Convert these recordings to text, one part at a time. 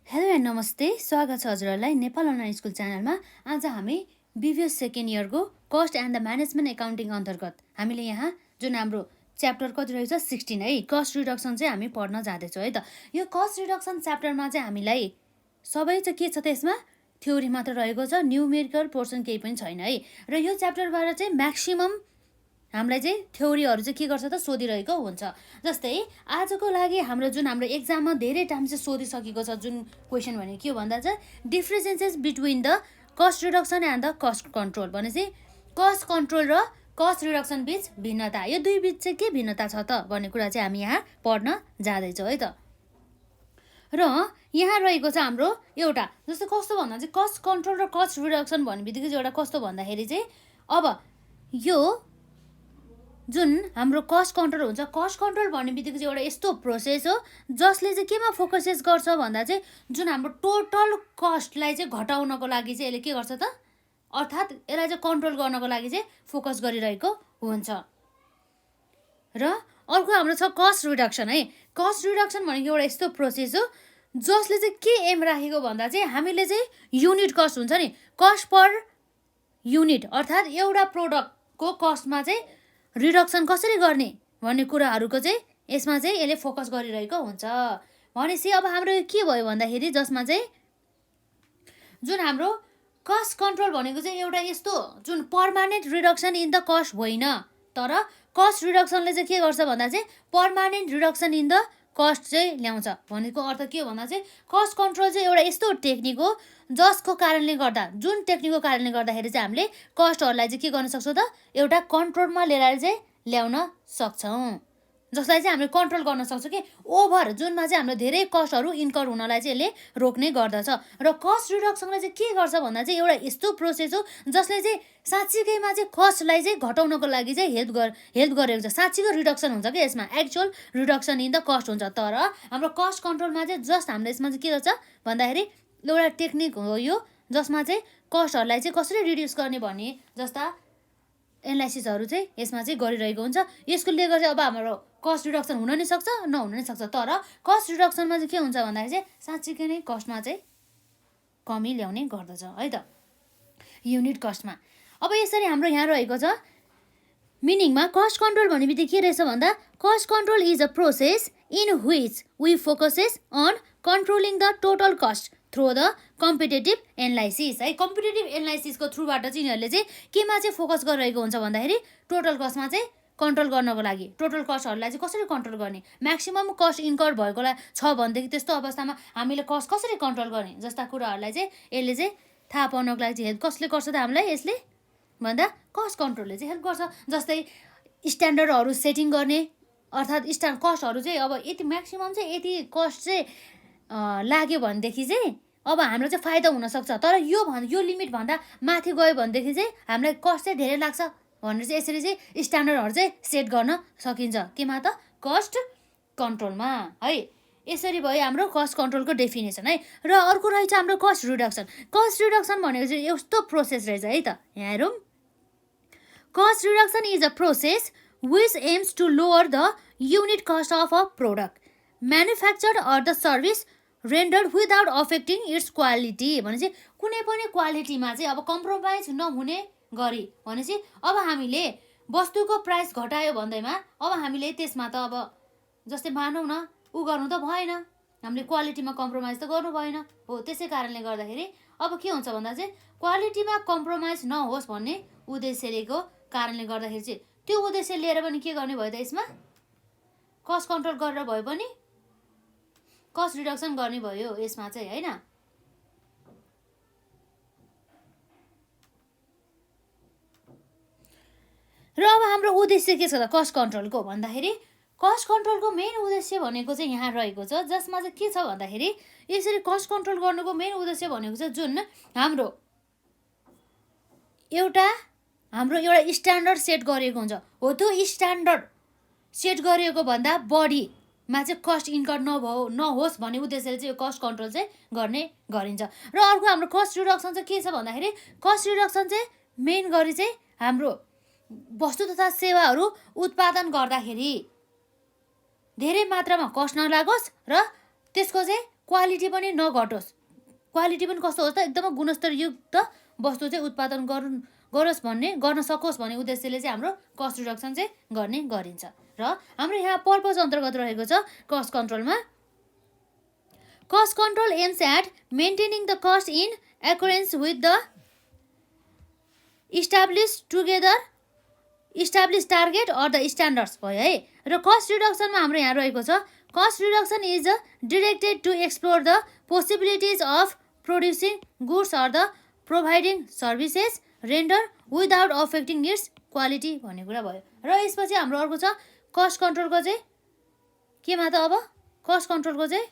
Hello and नमस्ते, स्वागत छ हजुरहरूलाई नेपाल अनलाइन स्कुल च्यानलमा। आज हामी बिबिएस सेकेन्ड इयरको cost and the management accounting अन्तर्गत हामीले यहाँ जुन हाम्रो च्याप्टर कति रहेछ 16 है, कस्ट रिडक्सन चाहिँ हामी पढ्न जाँदैछौँ है त। यो कस्ट रिडक्सन च्याप्टरमा चाहिँ हामीलाई सबै चाहिँ के छ त, यसमा थ्योरी मात्र रहेको छ, न्युमेरिकल पोर्सन केही पनि छैन है। र यो च्याप्टरबाट चाहिँ म्याक्सिमम हामीलाई चाहिँ थ्योरीहरू चाहिँ के गर्छ त, सोधिरहेको हुन्छ। जस्तै आजको लागि हाम्रो एक्जाममा धेरै टाइम चाहिँ सोधिसकेको छ जुन क्वेसन भने के हो भन्दा चाहिँ differences between the cost reduction and the cost control. भनेपछि कस्ट कन्ट्रोल र कस्ट रिडक्सन बिच भिन्नता, यो दुई बिच चाहिँ के भिन्नता छ त भन्ने कुरा चाहिँ हामी यहाँ पढ्न जाँदैछौँ है त। र यहाँ रहेको छ हाम्रो एउटा, जस्तो कस्तो भन्दा चाहिँ कस्ट कन्ट्रोल र कस्ट रिडक्सन भन्ने बित्तिकै चाहिँ एउटा कस्तो भन्दाखेरि चाहिँ अब यो जुन हाम्रो कस्ट कन्ट्रोल हुन्छ, कस्ट कन्ट्रोल भन्ने बित्तिकै चाहिँ एउटा यस्तो प्रोसेस हो जसले चाहिँ केमा फोकसेस गर्छ भन्दा चाहिँ जुन हाम्रो टोटल कस्टलाई चाहिँ घटाउनको लागि चाहिँ यसले के गर्छ त, अर्थात् यसलाई चाहिँ कन्ट्रोल गर्नको लागि चाहिँ फोकस गरिरहेको हुन्छ। र अर्को हाम्रो छ कस्ट रिडक्सन है। कस्ट रिडक्सन भनेको एउटा यस्तो प्रोसेस हो जसले चाहिँ के एम राखेको भन्दा चाहिँ हामीले चाहिँ युनिट कस्ट हुन्छ नि, कस्ट पर युनिट, अर्थात् एउटा प्रोडक्टको कस्टमा चाहिँ रिडक्सन कसरी गर्ने भन्ने कुराहरूको चाहिँ यसमा चाहिँ यसले फोकस गरिरहेको हुन्छ। भनेपछि अब हाम्रो के भयो भन्दाखेरि जसमा चाहिँ जुन हाम्रो कस्ट कन्ट्रोल भनेको चाहिँ एउटा यस्तो जुन permanent reduction in the cost होइन, तर कस्ट रिडक्सनले चाहिँ के गर्छ भन्दा चाहिँ permanent reduction in the cost चाहिँ ल्याउँछ। भनेको अर्थ के हो भन्दा चाहिँ कस्ट कन्ट्रोल चाहिँ एउटा यस्तो टेक्निक हो जसको कारणले गर्दा, जुन टेक्निकको कारणले गर्दाखेरि चाहिँ हामीले कस्टहरूलाई चाहिँ के गर्न सक्छौँ त, एउटा कन्ट्रोलमा लिएर चाहिँ ल्याउन सक्छौँ, जसलाई चाहिँ हामीले कन्ट्रोल गर्न सक्छौँ कि ओभर, जुनमा चाहिँ हाम्रो धेरै कस्टहरू इन्कर हुनलाई चाहिँ यसले रोक्ने गर्दछ। र कस्ट रिडक्सनले चाहिँ के गर्छ भन्दा चाहिँ एउटा यस्तो प्रोसेस हो जसले चाहिँ साँच्चीकैमा चाहिँ कस्टलाई चाहिँ घटाउनको लागि चाहिँ हेल्प गरेको छ। साँच्चीको रिडक्सन हुन्छ कि यसमा, actual reduction in the cost हुन्छ। तर हाम्रो कस्ट कन्ट्रोलमा चाहिँ जस्ट हामीले यसमा चाहिँ के गर्छ भन्दाखेरि एउटा टेक्निक हो यो जसमा चाहिँ कस्टहरूलाई चाहिँ कसरी रिड्युस गर्ने भन्ने जस्ता एनालाइसिसहरू चाहिँ यसमा चाहिँ गरिरहेको हुन्छ। यसको ले गर्दा अब हाम्रो कस्ट रिडक्सन हुन नि सक्छ, नहुन नि सक्छ, तर कस्ट रिडक्सनमा चाहिँ के हुन्छ भन्दाखेरि चाहिँ साँच्चीकै नै कस्टमा चाहिँ कमी ल्याउने गर्दछ है त, युनिट कस्टमा। अब यसरी हाम्रो यहाँ रहेको छ मिनिङमा कस्ट कन्ट्रोल भन्ने बित्तिकै के रहेछ भन्दा cost control is a process in which we focuses on controlling the total cost through the competitive analysis है। कम्पिटेटिभ एनालाइसिसको थ्रुबाट चाहिँ यिनीहरूले चाहिँ केमा चाहिँ फोकस गरिरहेको हुन्छ भन्दाखेरि टोटल कस्टमा चाहिँ कन्ट्रोल गर्नको लागि, टोटल कस्टहरूलाई चाहिँ कसरी कन्ट्रोल गर्ने, म्याक्सिमम कस्ट इन्कर भएकोलाई छ भनेदेखि त्यस्तो अवस्थामा हामीले कस्ट कसरी कन्ट्रोल गर्ने जस्ता कुराहरूलाई चाहिँ यसले चाहिँ थाहा पाउनको लागि चाहिँ हेल्प कसले गर्छ त हामीलाई, यसले भन्दा कस्ट कन्ट्रोलले चाहिँ हेल्प गर्छ। जस्तै स्ट्यान्डर्डहरू सेटिङ गर्ने, अर्थात् कस्टहरू चाहिँ अब यति म्याक्सिमम चाहिँ यति कस्ट चाहिँ लाग्यो भनेदेखि चाहिँ अब हाम्रो चाहिँ फाइदा हुनसक्छ, तर यो लिमिटभन्दा माथि गयो भनेदेखि चाहिँ हामीलाई कस्ट चाहिँ धेरै लाग्छ भनेर चाहिँ यसरी चाहिँ स्ट्यान्डर्डहरू चाहिँ सेट गर्न सकिन्छ। केमा त, कस्ट कन्ट्रोलमा है। यसरी भयो हाम्रो कस्ट कन्ट्रोलको डेफिनेसन है। र अर्को रहेछ हाम्रो कस्ट रिडक्सन। कस्ट रिडक्सन भनेको चाहिँ यस्तो प्रोसेस रहेछ है त, यहाँ हेरौँ। Cost reduction is a process which aims to lower the unit cost of a product manufactured or the service rendered without affecting its quality. भनेपछि कुनै पनि क्वालिटीमा चाहिँ अब कम्प्रोमाइज नहुने गरी, भनेपछि अब हामीले वस्तुको प्राइस घटायो भन्दैमा अब हामीले त्यसमा त अब जस्तै मानौँ न ऊ गर्नु त भएन, हामीले क्वालिटीमा कम्प्रोमाइज त गर्नु भएन हो। त्यसै कारणले गर्दाखेरि अब के हुन्छ भन्दा चाहिँ क्वालिटीमा कम्प्रोमाइज नहोस् भन्ने उद्देश्यको कारणले गर्दाखेरि चाहिँ त्यो उद्देश्य लिएर पनि के गर्ने भयो त, यसमा कस्ट कन्ट्रोल गरेर भए पनि कस्ट रिडक्सन गर्ने भयो यसमा चाहिँ होइन। र अब हाम्रो उद्देश्य के छ त कस्ट कन्ट्रोलको भन्दाखेरि कस्ट कन्ट्रोलको मेन उद्देश्य भनेको चाहिँ यहाँ रहेको छ, जसमा चाहिँ के छ भन्दाखेरि यसरी कस्ट कन्ट्रोल गर्नुको मेन उद्देश्य भनेको चाहिँ जुन हाम्रो एउटा स्ट्यान्डर्ड सेट गरिएको हुन्छ हो, त्यो स्ट्यान्डर्ड सेट गरिएको भन्दा बढीमा चाहिँ कस्ट इन्कर नहोस् भन्ने उद्देश्यले चाहिँ यो कस्ट कन्ट्रोल चाहिँ गरिन्छ। र अर्को हाम्रो कस्ट रिडक्सन चाहिँ के छ भन्दाखेरि कस्ट रिडक्सन चाहिँ मेन गरी चाहिँ हाम्रो वस्तु तथा सेवाहरू उत्पादन गर्दाखेरि धेरै मात्रामा कस्ट नलागोस् र त्यसको चाहिँ क्वालिटी पनि नघटोस्, क्वालिटी पनि कस्तो होस् त एकदमै गुणस्तरयुक्त वस्तु चाहिँ उत्पादन गरोस् भन्ने गर्न सकोस् भन्ने उद्देश्यले चाहिँ हाम्रो कस्ट रिडक्सन चाहिँ गर्ने गरिन्छ। र हाम्रो यहाँ पर्पज अन्तर्गत रहेको छ कस्ट कन्ट्रोलमा, cost control aims at maintaining the cost in accordance with the established target or the standards भयो है। र कस्ट रिडक्सनमा हाम्रो यहाँ रहेको छ cost reduction is directed to explore the possibilities of producing goods or the providing services render without affecting its quality भन्ने कुरा भयो। र यसपछि हाम्रो अर्को छ कस्ट कन्ट्रोलको चाहिँ केमा त अब कस्ट कन्ट्रोलको चाहिँ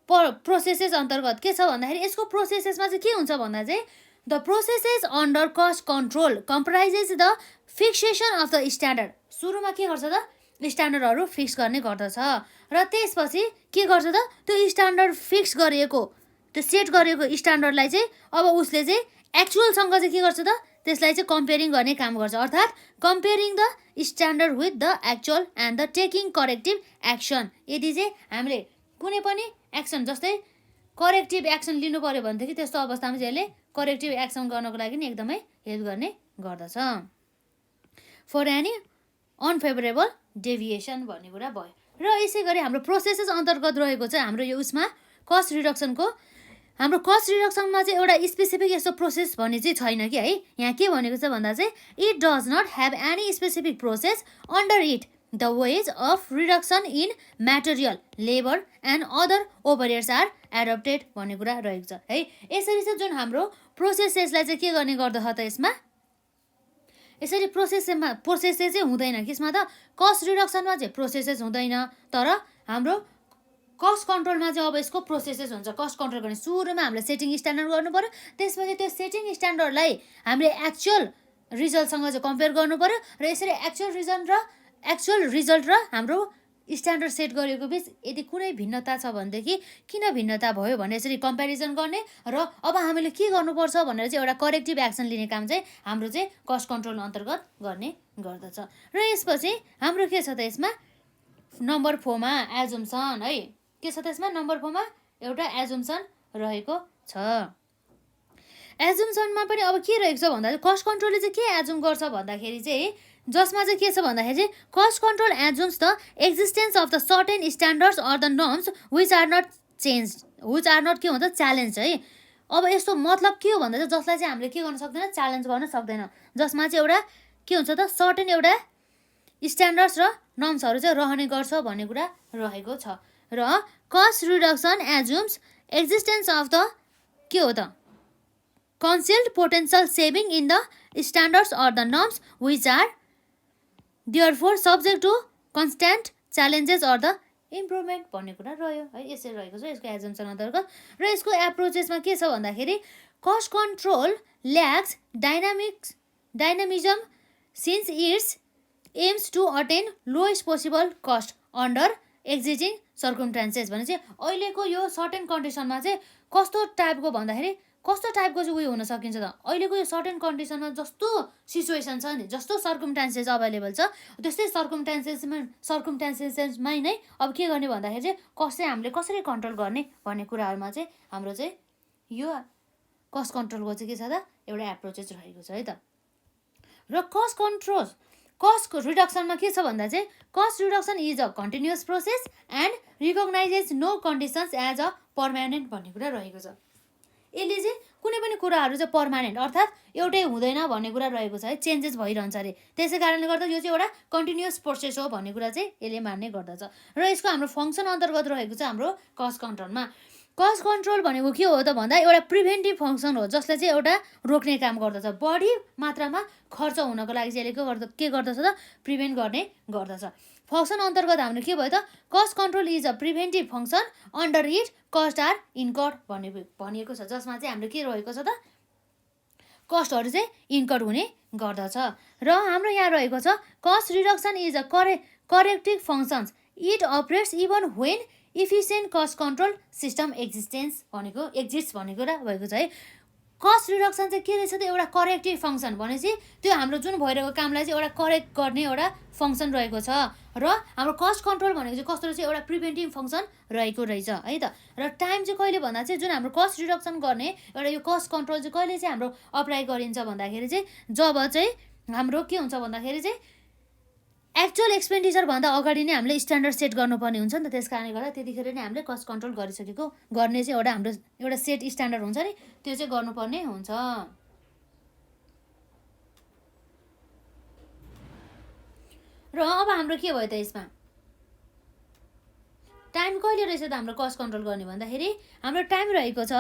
प्रोसेसेस अन्तर्गत के छ भन्दाखेरि यसको प्रोसेसेसमा चाहिँ के हुन्छ भन्दा चाहिँ the processes under cost control कम्प्राइजेस the fixation of the standard. सुरुमा के गर्छ त स्ट्यान्डर्डहरू फिक्स गर्ने गर्दछ र त्यसपछि के गर्छ त त्यो स्ट्यान्डर्ड फिक्स गरिएको त्यो सेट गरिएको स्ट्यान्डर्डलाई चाहिँ अब उसले चाहिँ एक्चुअलसँग चाहिँ के गर्छ त त्यसलाई चाहिँ कम्पेयरिङ गर्ने काम गर्छ, अर्थात् comparing the standard with the actual and the taking corrective action. यदि चाहिँ हामीले कुनै पनि एक्सन जस्तै करेक्टिभ एक्सन लिनु पर्यो भनेदेखि त्यस्तो अवस्थामा चाहिँ यसले करेक्टिभ एक्सन गर्नको लागि एकदमै हेल्प गर्ने गर्दछ। फर एनी अनफेभरेबल डेभिएसन भन्ने कुरा भयो। र यसै गरी हाम्रो प्रोसेसेस अन्तर्गत रहेको चाहिँ हाम्रो यो उसमा कस्ट रिडक्सनको हाम्रो कस्ट रिडक्सनमा चाहिँ एउटा स्पेसिफिक यस्तो प्रोसेस भन्ने चाहिँ छैन कि है। यहाँ के भनेको छ भन्दा चाहिँ it does not have any specific process under it the ways of reduction in material labour and other overheads are adapted भन्ने कुरा रहेको छ है। यसरी चाहिँ जुन हाम्रो प्रोसेसेसलाई चाहिँ के गर्ने गर्दछ त यसमा यसरी प्रोसेसेस चाहिँ हुँदैन कि यसमा त कस्ट रिडक्सनमा चाहिँ प्रोसेसेस हुँदैन, तर हाम्रो कस्ट कन्ट्रोलमा चाहिँ अब यसको प्रोसेसेस हुन्छ। कस्ट कन्ट्रोल गर्ने सुरुमा हामीले सेटिङ स्ट्यान्डर्ड गर्नु पर्यो, त्यसपछि त्यो सेटिङ स्ट्यान्डर्डलाई हामीले एक्चुअल रिजल्टसँग चाहिँ कम्पेयर गर्नु पर्यो र यसरी एक्चुअल रिजल्ट र हाम्रो स्ट्यान्डर्ड सेट गरेको बिच यदि कुनै भिन्नता छ भनेदेखि किन भिन्नता भयो भनेर यसरी कम्पेरिजन गर्ने र अब हामीले के गर्नुपर्छ भनेर चाहिँ एउटा करेक्टिभ एक्सन लिने काम चाहिँ हाम्रो चाहिँ कस्ट कन्ट्रोल अन्तर्गत गर्ने गर्दछ। र यसपछि हाम्रो के छ त यसमा नम्बर 4 मा एजुम्सन है। के छ त यसमा नम्बर 4 मा एउटा एजुम्सन रहेको छ। एजुम्सनमा पनि अब के रहेको छ भन्दा कस्ट कन्ट्रोलले चाहिँ के एजुम गर्छ भन्दाखेरि चाहिँ जसमा चाहिँ के छ भन्दाखेरि चाहिँ cost control assumes the existence of the certain standards or the norms which are not के भन्छ च्यालेन्ज है। अब यस्तो मतलब के हो भन्दा चाहिँ जसलाई चाहिँ हामीले के गर्न सक्दैन च्यालेन्ज गर्न सक्दैन, जसमा चाहिँ एउटा के हुन्छ त सर्टेन एउटा स्ट्यान्डर्ड्स र नर्म्सहरू चाहिँ रहने गर्छ भन्ने कुरा रहेको छ। र cost reduction assumes existence of the के हो त concealed potential saving in the standards or the norms which are therefore subject to constant challenges or the improvement भन्ने कुरा रह्यो है। यसरी रहेको छ यसको एजुम्सन अन्तर्गत। र यसको एप्रोचेसमा के छ भन्दाखेरि cost control lacks dynamism since its aims to attain lowest possible cost under existing circumstances भने चाहिँ अहिलेको यो सर्टेन कन्डिसनमा चाहिँ कस्तो टाइपको भन्दाखेरि कस्तो टाइपको चाहिँ उयो हुन सकिन्छ त अहिलेको यो सर्टेन कन्डिसनमा जस्तो सिचुएसन छ नि जस्तो सर्कमस्टान्सेस अभाइलेबल छ त्यस्तै सर्कमस्टान्सेसमै नै अब के गर्ने भन्दाखेरि चाहिँ हामीले कसरी कन्ट्रोल गर्ने भन्ने कुराहरूमा चाहिँ हाम्रो चाहिँ यो कस्ट कन्ट्रोलको चाहिँ के छ त एउटा एप्रोचेस रहेको छ है त। र कस्ट रिडक्सनमा के छ भन्दा चाहिँ cost reduction is a continuous process and recognises no conditions as a permanent भन्ने कुरा रहेको छ। यसले चाहिँ कुनै पनि कुराहरू चाहिँ पर्मानेन्ट अर्थात् एउटै हुँदैन भन्ने कुरा रहेको छ है, चेन्जेस भइरहन्छ अरे, त्यसै कारणले गर्दा यो चाहिँ एउटा कन्टिन्युअस प्रोसेस हो भन्ने कुरा चाहिँ यसले मान्ने गर्दछ। र यसको हाम्रो फङ्सन अन्तर्गत रहेको छ हाम्रो कस्ट कन्ट्रोलमा। कस्ट कन्ट्रोल भनेको के हो त भन्दा एउटा प्रिभेन्टिभ फङ्सन हो जसले चाहिँ एउटा रोक्ने काम गर्दछ, बढी मात्रामा खर्च हुनको लागि चाहिँ यसले के गर्दछ त प्रिभेन्ट गर्ने गर्दछ। फङ्सन अन्तर्गत हाम्रो के भयो त cost control is a preventive function under it cost are incurred भनिएको छ, जसमा चाहिँ हाम्रो के रहेको छ त कस्टहरू चाहिँ इन्कर्ड हुने गर्दछ। र हाम्रो यहाँ रहेको छ cost reduction is a corrective functions it operates even when efficient cost control system exist भनेको कुरा भएको छ है। कस्ट रिडक्सन चाहिँ के रहेछ त एउटा करेक्टिभ फङ्सन भनेपछि त्यो हाम्रो जुन भइरहेको कामलाई चाहिँ एउटा करेक्ट गर्ने एउटा फङ्सन रहेको छ। र हाम्रो कस्ट कन्ट्रोल भनेको चाहिँ कस्तो रहेछ एउटा प्रिभेन्टिभ फङ्सन रहेको रहेछ है त। र टाइम चाहिँ कहिले भन्दा चाहिँ जुन हाम्रो कस्ट रिडक्सन गर्ने एउटा यो कस्ट कन्ट्रोल चाहिँ कहिले चाहिँ हाम्रो अप्लाई गरिन्छ भन्दाखेरि चाहिँ जब चाहिँ हाम्रो के हुन्छ भन्दाखेरि चाहिँ एक्चुअल एक्सपेन्डिचरभन्दा अगाडि नै हामीले स्ट्यान्डर्ड सेट गर्नुपर्ने हुन्छ नि त। त्यस कारणले गर्दा त्यतिखेर नै हामीले कस्ट कन्ट्रोल गरिसकेको गर्ने चाहिँ हाम्रो एउटा सेट स्ट्यान्डर्ड हुन्छ नि त्यो चाहिँ गर्नुपर्ने हुन्छ। र अब हाम्रो के भयो त यसमा टाइम कहिले रहेछ त हाम्रो कस्ट कन्ट्रोल गर्ने भन्दाखेरि हाम्रो टाइम रहेको छ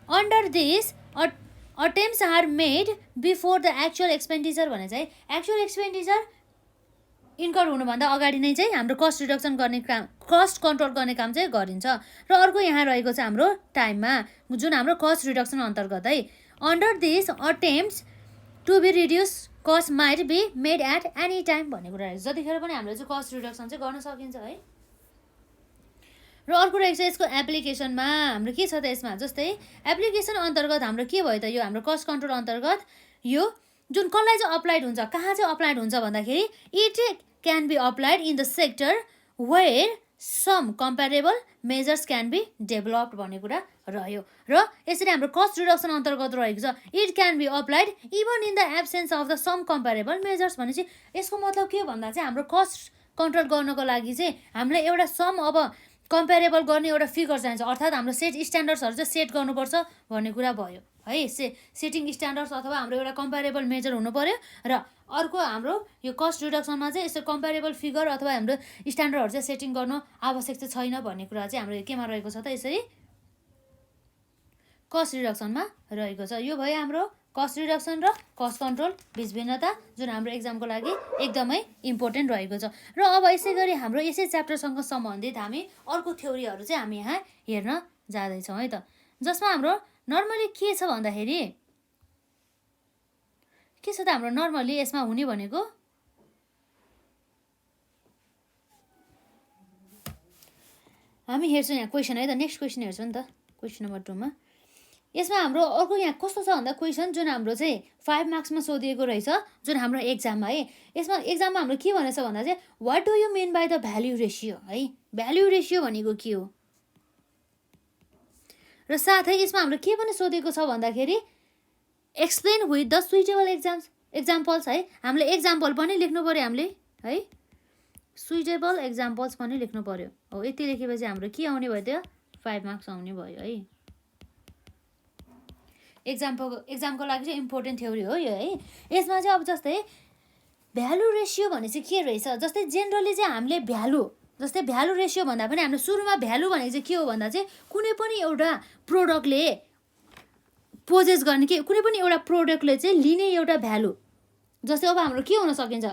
under this attempts are made before the actual expenditure भने चाहिँ एक्चुअल एक्सपेन्डिचर इन्कर हुनुभन्दा अगाडि नै चाहिँ हाम्रो कस्ट रिडक्सन गर्ने काम कस्ट कन्ट्रोल गर्ने काम चाहिँ गरिन्छ। र अर्को यहाँ रहेको छ हाम्रो टाइममा जुन हाम्रो कस्ट रिडक्सन अन्तर्गत है under this attempts to be reduce cost might be made at any time भन्ने कुरा रहेछ। जतिखेर पनि हामीले चाहिँ कस्ट रिडक्सन चाहिँ गर्न सकिन्छ है। र अर्को रहेको छ यसको एप्लिकेसनमा हाम्रो के छ त यसमा जस्तै एप्लिकेसन अन्तर्गत हाम्रो के भयो त यो हाम्रो कस्ट कन्ट्रोल अन्तर्गत यो जुन कसलाई चाहिँ अप्लाइड हुन्छ कहाँ चाहिँ अप्लाइड हुन्छ भन्दाखेरि it can be applied in the sector where some comparable measures can be developed भन्ने कुरा रह्यो। र यसरी हाम्रो कस्ट रिडक्सन अन्तर्गत रहेको छ it can be applied even in the absence of the some comparable measures भनेपछि यसको मतलब के भन्दा चाहिँ हाम्रो कस्ट कन्ट्रोल गर्नको लागि चाहिँ हामीलाई एउटा सम अब कम्पेरेबल गर्ने एउटा फिगर चाहिन्छ अर्थात् हाम्रो सेट स्ट्यान्डर्ड्सहरू चाहिँ सेट गर्नुपर्छ भन्ने कुरा भयो है। सेटिङ स्ट्यान्डर्ड्स अथवा हाम्रो एउटा कम्पेरेबल मेजर हुनु पर्यो। र अर्को हाम्रो यो कस्ट रिडक्सनमा चाहिँ यस्तो कम्पेरेबल फिगर अथवा हाम्रो स्ट्यान्डर्डहरू चाहिँ सेटिङ गर्नु आवश्यक चाहिँ छैन भन्ने कुरा चाहिँ हाम्रो केमा रहेको छ त यसरी कस्ट रिडक्सनमा रहेको छ। यो भयो हाम्रो कस्ट रिडक्सन र कस्ट कन्ट्रोल बिच भिन्नता जुन हाम्रो एक्जामको लागि एकदमै इम्पोर्टेन्ट रहेको छ। र अब यसै गरी हाम्रो यसै च्याप्टरसँग सम्बन्धित हामी अर्को थ्योरीहरू चाहिँ हामी यहाँ हेर्न जाँदैछौँ है त जसमा हाम्रो नर्मली के छ भन्दाखेरि के छ त हाम्रो नर्मली यसमा हुने भनेको हामी हेर्छौँ यहाँ क्वेसन है त नेक्स्ट क्वेसन हेर्छौँ नि त क्वेसन नम्बर 2 मा यसमा हाम्रो अर्को यहाँ कस्तो छ भन्दा क्वेसन जुन हाम्रो चाहिँ 5 मार्क्समा सोधिएको रहेछ जुन हाम्रो एक्जाममा है यसमा एक्जाममा हाम्रो के भनेछ भन्दा चाहिँ what do you mean by the value ratio है भ्याल्यु रेसियो भनेको के हो र साथै यसमा हाम्रो के पनि सोधेको छ भन्दाखेरि explain with the suitable examples है हामीले एक्जाम्पल पनि लेख्नु पर्यो हामीले है सुइटेबल एक्जाम्पल्स पनि लेख्नु पर्यो हो। यति लेखेपछि हाम्रो के आउने भयो त्यो 5 मार्क्स आउने भयो है। एक्जामको लागि चाहिँ इम्पोर्टेन्ट थ्योरी हो यो है। यसमा चाहिँ अब जस्तै भ्यालु रेसियो भने चाहिँ के रहेछ जस्तै जेनरली चाहिँ हामीले जस्तै भ्यालु रेसियो भन्दा पनि हाम्रो सुरुमा भ्यालु भनेको चाहिँ के हो भन्दा चाहिँ कुनै पनि एउटा प्रोडक्टले पोजेस गर्ने के कुनै पनि एउटा प्रोडक्टले चाहिँ लिने एउटा भ्यालु जस्तै अब हाम्रो के हुन सकिन्छ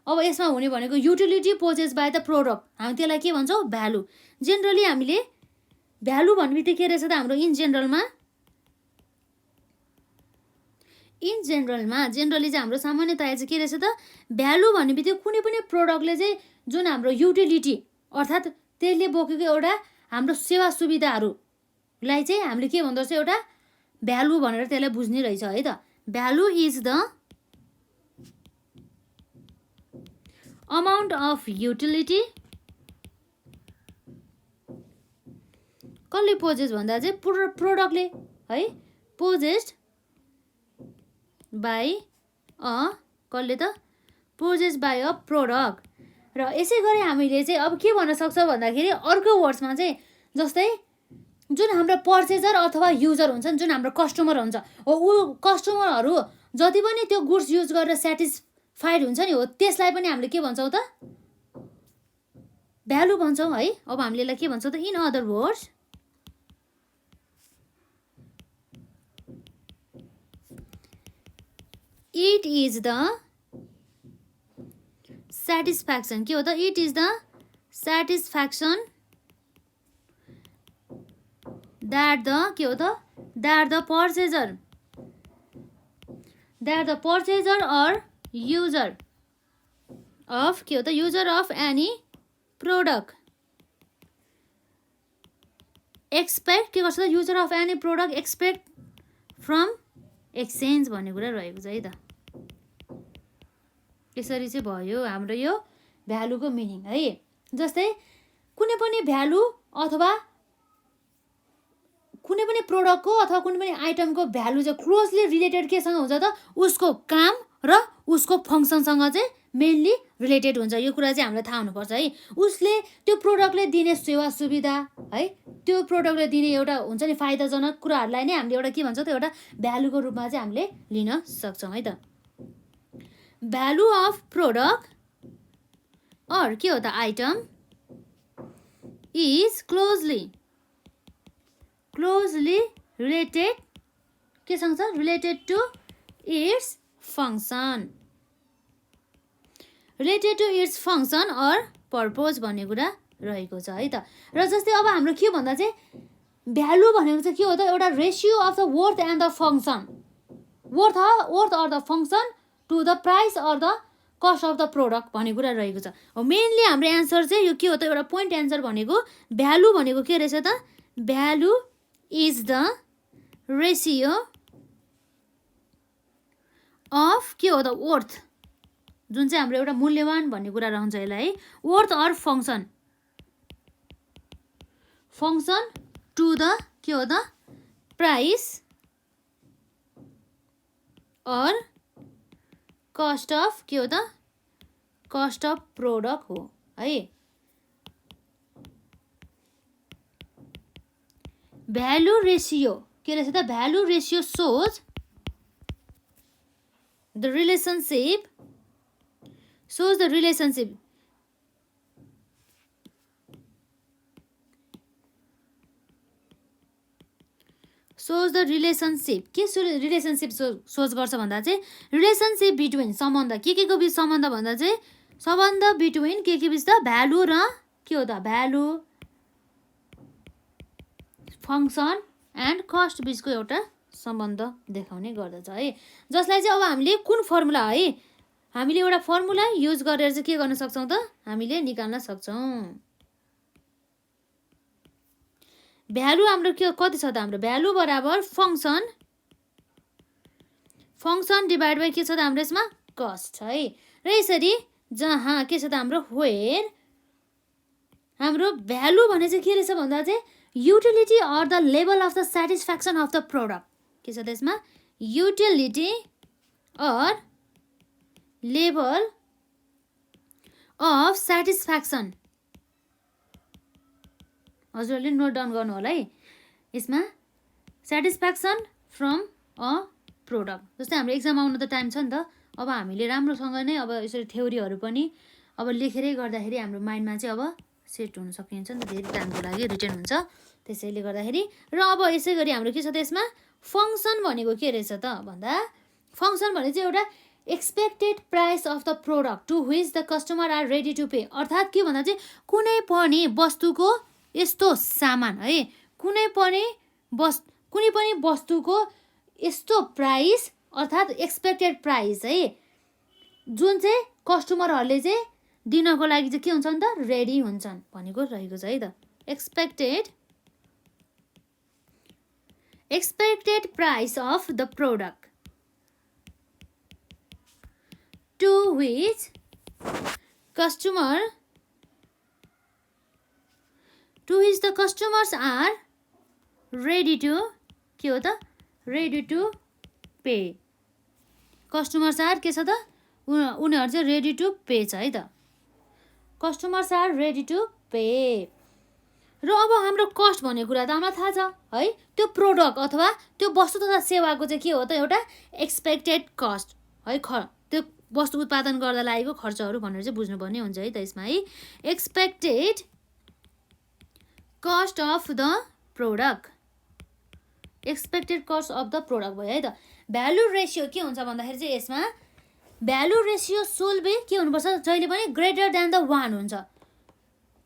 अब यसमा हुने भनेको utility possess by the product हामी त्यसलाई के भन्छौँ भ्यालु। जेनरली हामीले भ्यालु भन्ने बित्तिकै के रहेछ त हाम्रो इन जेनरली चाहिँ हाम्रो सामान्यतया चाहिँ के रहेछ त भ्यालु भन्ने बित्तिकै कुनै पनि प्रोडक्टले चाहिँ जुन हाम्रो युटिलिटी अर्थात् त्यसले बोकेको एउटा हाम्रो सेवा सुविधाहरूलाई चाहिँ हामीले के भन्दो रहेछ एउटा भ्यालु भनेर त्यसलाई बुझ्ने रहेछ है त। Value is the amount of utility कसले पोजेस भन्दा चाहिँ प्रोडक्टले है पोजेस्ड बाई कसले त पोजेस बाई अ प्रोडक्ट। र यसै गरी हामीले चाहिँ अब के भन्न सक्छौँ भन्दाखेरि अर्को वर्ड्समा चाहिँ जस्तै जुन हाम्रो पर्चेजर अथवा युजर हुन्छ जुन हाम्रो कस्टमर हुन्छ हो ऊ कस्टमरहरू जति पनि त्यो गुड्स युज गरेर सेटिस्फाइड हुन्छ नि हो त्यसलाई पनि हामीले के भन्छौँ त भ्यालु भन्छौँ है। अब हामीले यसलाई के भन्छौँ त in other words it is the satisfaction के हो त it is the satisfaction that the purchaser or user of के हो त user of any product expect के गर्छ त user of any product expect from exchange भन्ने कुरा रहेको छ है त। यसरी चाहिँ भयो हाम्रो यो भ्यालुको मिनिङ है। जस्तै कुनै पनि भ्यालु अथवा कुनै पनि प्रोडक्टको अथवा कुनै पनि आइटमको भ्यालु चाहिँ क्लोजली रिलेटेड केसँग हुन्छ त उसको काम र उसको फङ्सनसँग चाहिँ मेनली रिलेटेड हुन्छ। यो कुरा चाहिँ हामीलाई थाहा हुनुपर्छ है। उसले त्यो प्रोडक्टले दिने सेवा सुविधा है, त्यो प्रोडक्टले दिने एउटा हुन्छ नि फाइदाजनक कुराहरूलाई नै हामीले एउटा के भन्छौँ त एउटा भ्यालुको रूपमा चाहिँ हामीले लिन सक्छौँ है त। भ्यालु अफ प्रोडक्ट अर के हो त आइटम इज क्लोजली रिलेटेड केसँग छ related to its function, related to its function or purpose भन्ने कुरा रहेको छ है त। र जस्तै अब हाम्रो के भन्दा चाहिँ भ्यालु भनेको चाहिँ के हो त एउटा ratio of the worth and the function, worth or the function to the price or the cost of the product भन्ने कुरा रहेको छ। मेनली हाम्रो एन्सर चाहिँ यो के हो त एउटा पोइन्ट एन्सर भनेको भ्यालु भनेको के रहेछ त value is the ratio of के हो त वर्थ, जुन चाहिँ हाम्रो एउटा मूल्यवान भन्ने कुरा रहन्छ यसलाई है, worth or function to the के हो त प्राइस अर कस्ट अफ के हो त कस्ट अफ प्रोडक्ट हो है। भ्यालु रेसियो के रहेछ त value ratio shows the relationship के रिलेसनसिप सोच गर्छ भन्दा चाहिँ रिलेसनसिप बिट्विन सम्बन्ध के को बिच सम्बन्ध भन्दा चाहिँ सम्बन्ध बिट्विन के बिच त भ्यालु र के हो त भ्यालु फङ्सन एन्ड कस्ट बिचको एउटा सम्बन्ध देखाउने गर्दछ है। जसलाई चाहिँ अब हामीले कुन फर्मुला है हामीले एउटा फर्मुला युज गरेर चाहिँ के गर्न सक्छौँ त हामीले निकाल्न सक्छौँ। भ्यालु हाम्रो के कति छ त हाम्रो भ्यालु बराबर फङ्सन डिभाइड बाई के छ त हाम्रो यसमा कस्ट है। र यसरी जहाँ के छ त हाम्रो वेयर हाम्रो भ्यालु भने चाहिँ के रहेछ भन्दा चाहिँ utility or the level of the satisfaction of the product के छ त्यसमा utility or level of satisfaction, हजुरहरूले नोट डाउन गर्नु होला है यसमा सेटिस्फ्याक्सन फ्रम अ प्रोडक्ट। जस्तै हाम्रो एक्जाम आउनु त टाइम छ नि त, अब हामीले राम्रोसँग नै अब यसरी थ्योरीहरू पनि अब लेखेरै गर्दाखेरि हाम्रो माइन्डमा चाहिँ अब सेट हुन सकिन्छ नि त, धेरै टाइमको लागि रिटर्न हुन्छ त्यसैले गर्दाखेरि। र अब यसै गरी हाम्रो के छ त यसमा फङ्सन भनेको के रहेछ त भन्दा फङ्सन भने चाहिँ एउटा expected price of the product to which the customer are ready to pay, अर्थात् के भन्दा चाहिँ कुनै पनि वस्तुको यस्तो सामान है कुनै पनि वस्तुको यस्तो प्राइस अर्थात् एक्सपेक्टेड प्राइस है जुन चाहिँ कस्टमरहरूले चाहिँ दिनको लागि चाहिँ के हुन्छ नि त रेडी हुन्छन् भनेको रहेको छ है त। Expected price of the product to which the customers are ready to के हो त ready to pay, customers are के छ त उनीहरू चाहिँ रेडी टु पे छ है त, customers are ready to pay. र अब हाम्रो कस्ट भन्ने कुरा त हामीलाई थाहा छ है, त्यो प्रोडक्ट अथवा त्यो वस्तु तथा सेवाको चाहिँ के हो त एउटा एक्सपेक्टेड कस्ट है, त्यो वस्तु उत्पादन गर्दा लागेको खर्चहरू भनेर चाहिँ बुझ्नुपर्ने हुन्छ है त यसमा है। Expected cost of the product भयो है त। भ्यालु रेसियो के हुन्छ भन्दाखेरि चाहिँ यसमा भ्यालु रेसियो सुल बी के हुनुपर्छ जहिले पनि ग्रेटर देन द 1 हुन्छ।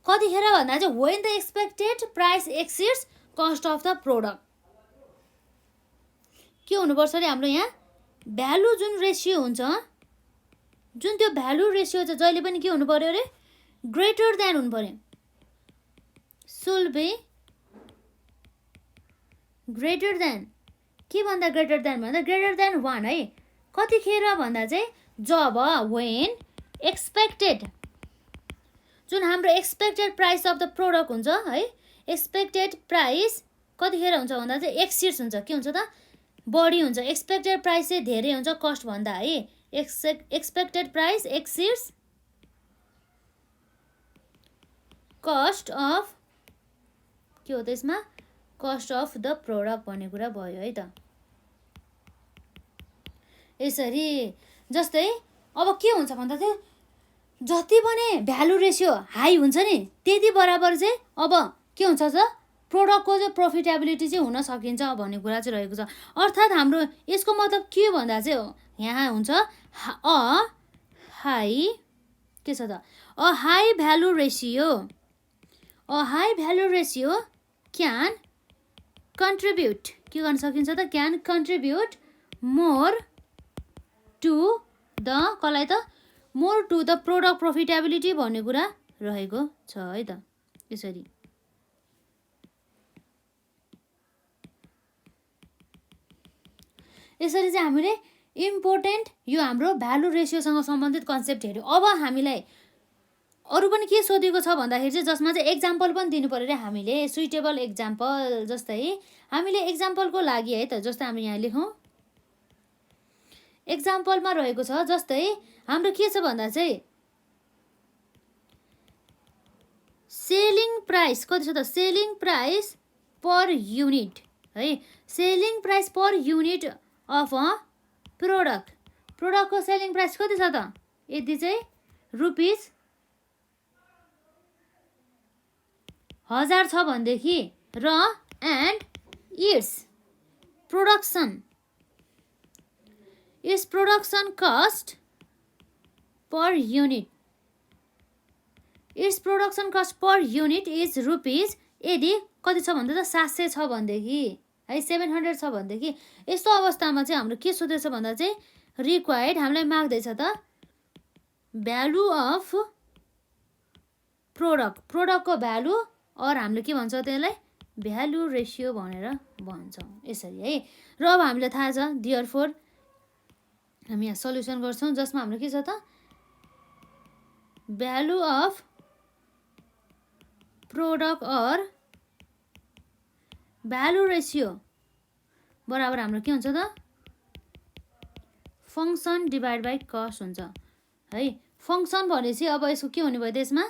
कतिखेर भन्दा चाहिँ when the expected price exceeds cost of the product के हुनुपर्छ अरे हाम्रो यहाँ भ्यालु जुन रेसियो हुन्छ जुन त्यो भ्यालु रेसियो चाहिँ जहिले पनि के हुनु पर्यो अरे ग्रेटर देन हुनु पर्यो, सुल बी ग्रेटर देन के भन्दा ग्रेटर देन भन्दा ग्रेटर देन 1 है। कतिखेर भन्दा चाहिँ जब व्हेन एक्सपेक्टेड जुन हाम्रो expected price of the product हुन्छ है, एक्सपेक्टेड प्राइस कतिखेर हुन्छ भन्दा चाहिँ एक्सिड्स हुन्छ, के हुन्छ त बढी हुन्छ। एक्सपेक्टेड प्राइस चाहिँ धेरै हुन्छ कस्ट भन्दा है। Expected price exceeds cost of, के हो त यसमा कस्ट अफ द प्रोडक्ट भन्ने कुरा भयो है त। यसरी जस्तै अब के हुन्छ भन्दा चाहिँ जति पनि भ्यालु रेसियो हाई हुन्छ नि त्यति बराबर चाहिँ अब के हुन्छ त प्रोडक्टको चाहिँ प्रफिटेबिलिटी चाहिँ हुन सकिन्छ भन्ने कुरा चाहिँ रहेको छ। अर्थात् हाम्रो यसको मतलब के भन्दा चाहिँ यहाँ हुन्छ अ हाई, के छ त a high value ratio, a high value ratio can contribute, के गर्न सकिन्छ त can contribute more to the, कसलाई त more to the product profitability भन्ने कुरा रहेको छ है त। यसरी यसरी चाहिँ हामीले इम्पोर्टेन्ट यो हाम्रो भ्यालु रेसियोसँग सम्बन्धित कन्सेप्ट हेऱ्यो। अब हामीलाई अरू पनि के सोधेको छ भन्दाखेरि चाहिँ जसमा चाहिँ एक्जाम्पल पनि दिनु पऱ्यो रे हामीले, सुइटेबल एक्जाम्पल। जस्तै हामीले एक्जाम्पलको लागि है त, जस्तै हामी यहाँ लेखौँ एक्जाम्पलमा रहेको छ। जस्तै हाम्रो के छ भन्दा चाहिँ सेलिङ प्राइस कति छ त, सेलिङ प्राइस पर युनिट है, selling price per unit of a product, प्रोडक्टको सेलिङ प्राइस कति छ त, यदि चाहिँ ₹1000 छ भनेदेखि र and its production cost per unit, its production cost per unit is rupees, यदि कति छ भन्दा त 700 छ भनेदेखि है, 700 छ भनेदेखि यस्तो अवस्थामा चाहिँ हाम्रो के सोधेछ भन्दा चाहिँ रिक्वायर्ड हामीलाई माग्दैछ त भ्यालु अफ प्रोडक्ट, प्रोडक्टको भ्यालु और हामीले के भन्छ त्यसलाई भ्यालु रेसियो भनेर भन्छौँ यसरी है। र अब हामीलाई थाहा छ देयरफोर हामी यहाँ सल्युसन गर्छौँ जसमा हाम्रो के छ त भ्यालु अफ प्रोडक्ट और भ्यालु रेसियो बराबर हाम्रो के हुन्छ त फंक्सन डिभाइड बाई कस्ट हुन्छ है। फंक्सन भनेपछि अब यसको के हुने भयो त्यसमा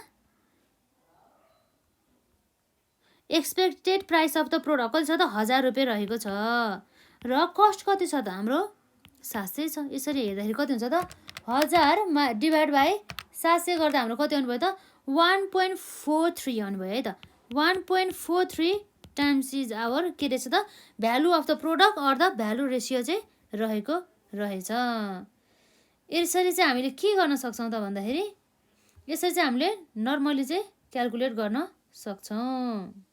expected price of the product कति छ त 1000 रुपैयाँ रहेको छ र कस्ट कति छ त हाम्रो 700 छ। यसरी हेर्दाखेरि कति हुन्छ त 1000 मा डिभाइड बाई 700 गर्दा हाम्रो कति आउनु भयो त 1.43 आउनु भयो है त। 1.43 टाइम्स इज आवर के रहेछ त value of the product or the value ratio चाहिँ रहेको रहेछ। यसरी चाहिँ हामीले के गर्न सक्छौँ त भन्दाखेरि यसरी चाहिँ हामीले नर्मली चाहिँ क्याल्कुलेट गर्न सक्छौँ।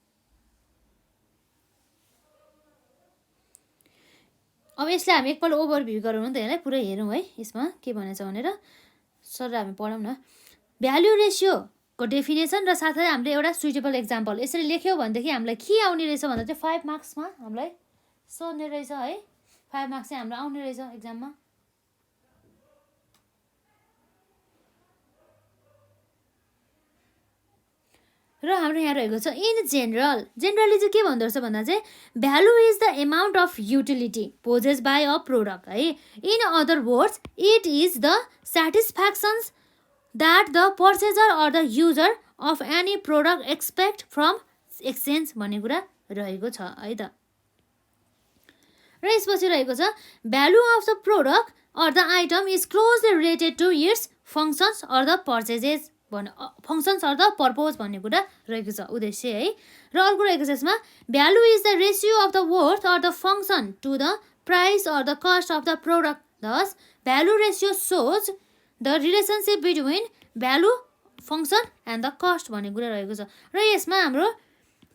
अब यसलाई हामी एकपल्ट ओभरभ्यू गरौँ न त, यसलाई पुरै हेरौँ है यसमा के भनेछ भनेर सर हामी पढौँ न। भ्यालु रेसियोको डेफिनेसन र साथै हामीले एउटा सुइटेबल एक्जाम्पल यसरी लेख्यौँ भनेदेखि हामीलाई के आउने रहेछ भन्दा चाहिँ 5 मार्क्समा हामीलाई सोध्ने रहेछ है। 5 मार्क्स चाहिँ हाम्रो आउने रहेछ एक्जाममा। र हाम्रो यहाँ रहेको छ इन जेनरली चाहिँ के भन्दो रहेछ भन्दा चाहिँ value is the amount of utility possess by a product है। In other words it is the satisfactions that the purchaser or the user of any product expect from exchange भन्ने कुरा रहेको छ है त। र यसपछि रहेको छ value of the product or the item is closely related to its functions or the purchases functions or the purpose भन्ने कुरा रहेको छ उद्देश्य है। र अर्को रहेको छ यसमा value is the ratio of the worth or the function to the price or the cost of the product. Thus value ratio shows the relationship between value function and the cost भन्ने कुरा रहेको छ। र यसमा हाम्रो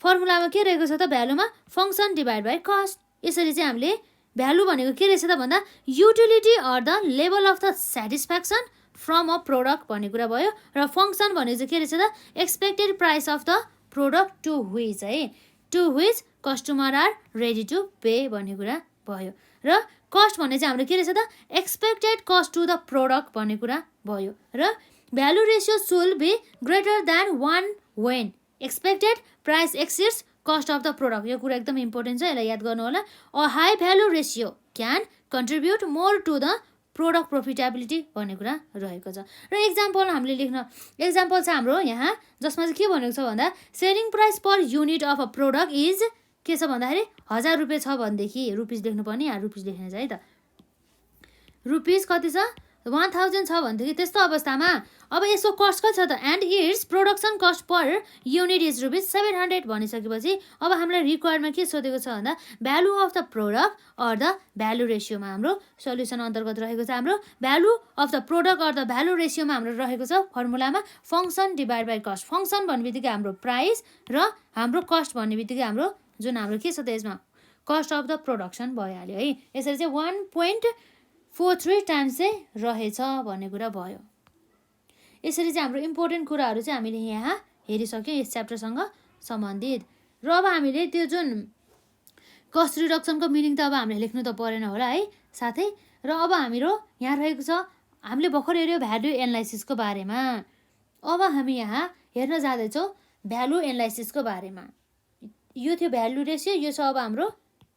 फर्मुलामा के रहेको छ त भ्यालुमा फङ्सन डिभाइड बाई कस्ट। यसरी चाहिँ हामीले भ्यालु भनेको के रहेछ त भन्दा utility or the level of the satisfaction from a product भन्ने कुरा भयो। र फङ्सन भनेको चाहिँ के रहेछ त expected price of the product to which है, to which customer are ready to pay भन्ने कुरा भयो। र कस्ट भन्ने चाहिँ हाम्रो के रहेछ त expected cost to the product भन्ने कुरा भयो। र value ratio should be greater than 1 when expected price exceeds cost of the product. यो कुरा एकदम इम्पोर्टेन्ट छ, यसलाई याद गर्नु होला। A high value ratio can contribute more to the product profitability भन्ने कुरा रहेको छ। र एक्जाम्पल हामीले लेख्न एक्जाम्पल छ हाम्रो यहाँ, जसमा चाहिँ के भनेको छ भन्दा selling price per unit of a product is के छ भन्दाखेरि 1000 रुपियाँ छ भनेदेखि रुपिस लेख्नुपर्ने, यहाँ रुपिस लेख्ने छ है त। रुपिस कति छ 1000 छ भनेदेखि त्यस्तो अवस्थामा अब यसको कस्ट कति छ त, and its production cost per unit is rupees 700 भनिसकेपछि अब हामीलाई रिक्वायरमा के सोधेको छ भन्दा value of the product or the value रेसियोमा हाम्रो सल्युसन अन्तर्गत रहेको छ। हाम्रो value of the product or the value रेसियोमा हाम्रो रहेको छ फर्मुलामा function divide by cost. Function भन्ने बित्तिकै हाम्रो प्राइस र हाम्रो कस्ट भन्ने बित्तिकै हाम्रो जुन हाम्रो के छ त यसमा कस्ट अफ द प्रोडक्सन भइहाल्यो है। यसरी चाहिँ 1.43 टाइम्स चाहिँ रहेछ भन्ने कुरा भयो। यसरी चाहिँ हाम्रो इम्पोर्टेन्ट कुराहरू चाहिँ हामीले यहाँ हेरिसक्यौँ यस च्याप्टरसँग सम्बन्धित। र अब हामीले त्यो जुन कस्ट रिडक्सनको मिनिङ त अब हामीले लेख्नु त परेन होला है साथै। र अब हाम्रो यहाँ रहेको छ हामीले भर्खर हेऱ्यो भ्यालु एनालाइसिसको बारेमा। अब हामी यहाँ हेर्न जाँदैछौँ भ्यालु एनालाइसिसको बारेमा। यो थियो भ्यालु रेसियो, यो छ अब हाम्रो